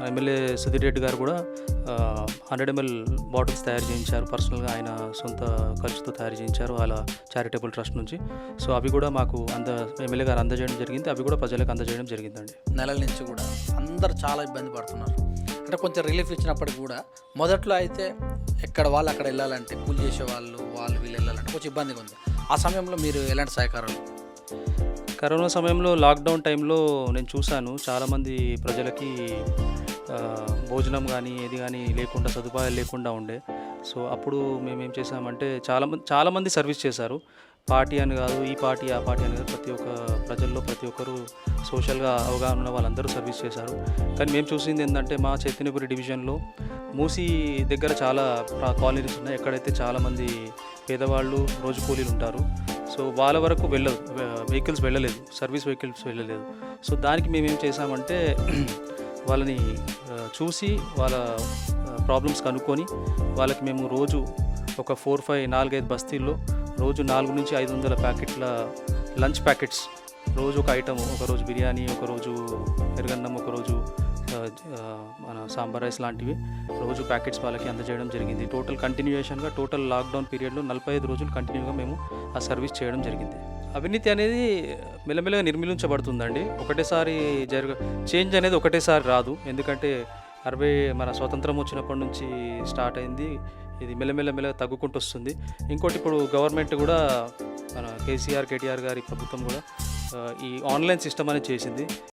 MLA Sudheer Reddy గారు కూడా 100 ml bottles తయారు చేయించారు. పర్సనల్గా ఆయన సొంత ఖర్చుతో తయారు చేయించారు వాళ్ళ చారిటబుల్ ట్రస్ట్ నుంచి. సో అవి కూడా మాకు ఎమ్మెల్యే గారు అందజేయడం జరిగింది. అవి కూడా ప్రజలకు అందజేయడం జరిగిందండి. నెలల నుంచి కూడా అందరు చాలా ఇబ్బంది పడుతున్నారు. అంటే కొంచెం రిలీఫ్ ఇచ్చినప్పటికి కూడా మొదట్లో అయితే ఎక్కడ వాళ్ళు అక్కడ వెళ్ళాలంటే కూలి చేసే వాళ్ళు వీళ్ళు వెళ్ళాలంటే కొంచెం ఇబ్బందిగా ఉంది. ఆ సమయంలో మీరు ఎలాంటి సహకారాలు? కరోనా సమయంలో లాక్డౌన్ టైంలో నేను చూశాను చాలామంది ప్రజలకి భోజనం కానీ ఏది కానీ లేకుండా, సదుపాయాలు లేకుండా ఉండే. సో అప్పుడు మేమేం చేసామంటే చాలామంది సర్వీస్ చేశారు. పార్టీ అని కాదు, ఈ పార్టీ ఆ పార్టీ అని కాదు, ప్రతి ఒక్క ప్రజల్లో ప్రతి ఒక్కరు సోషల్గా అవగాహన ఉన్న వాళ్ళందరూ సర్వీస్ చేశారు. కానీ మేము చూసింది ఏంటంటే మా చైతన్యపురి డివిజన్లో మూసీ దగ్గర చాలా కాలనీస్ ఉన్నాయి, ఎక్కడైతే చాలామంది పేదవాళ్ళు రోజు కూలీలు ఉంటారు. సో వాళ్ళ వరకు వెహికల్స్ వెళ్ళలేదు, సర్వీస్ వెహికల్స్ వెళ్ళలేదు. సో దానికి మేమేం చేసామంటే వాళ్ళని చూసి వాళ్ళ ప్రాబ్లమ్స్ కనుక్కొని వాళ్ళకి మేము రోజు ఒక 4-5 బస్తీల్లో రోజు 400 నుంచి 500 ప్యాకెట్ల లంచ్ ప్యాకెట్స్, రోజు ఒక ఐటమ్, ఒకరోజు బిర్యానీ, ఒకరోజు పెరుగన్నం, ఒకరోజు మన సాంబార్ రైస్ లాంటివి రోజు ప్యాకెట్స్ వాళ్ళకి అందజేయడం జరిగింది. టోటల్ లాక్డౌన్ పీరియడ్లో 45 రోజులు కంటిన్యూగా మేము ఆ సర్వీస్ చేయడం జరిగింది. అవినీతి అనేది మెల్లమెల్లగా నిర్మూలించబడుతుందండి. ఒకటేసారి చేంజ్ అనేది ఒకటేసారి రాదు. ఎందుకంటే మన స్వతంత్రం వచ్చినప్పటి నుంచి స్టార్ట్ అయింది. ఇది మెల్లమెల్లగా తగ్గుకుంటూ వస్తుంది. ఇంకోటి ఇప్పుడు గవర్నమెంట్ కూడా మన కేటీఆర్ గారి ప్రభుత్వం కూడా ఈ ఆన్లైన్ సిస్టమ్ అనేది చేసింది.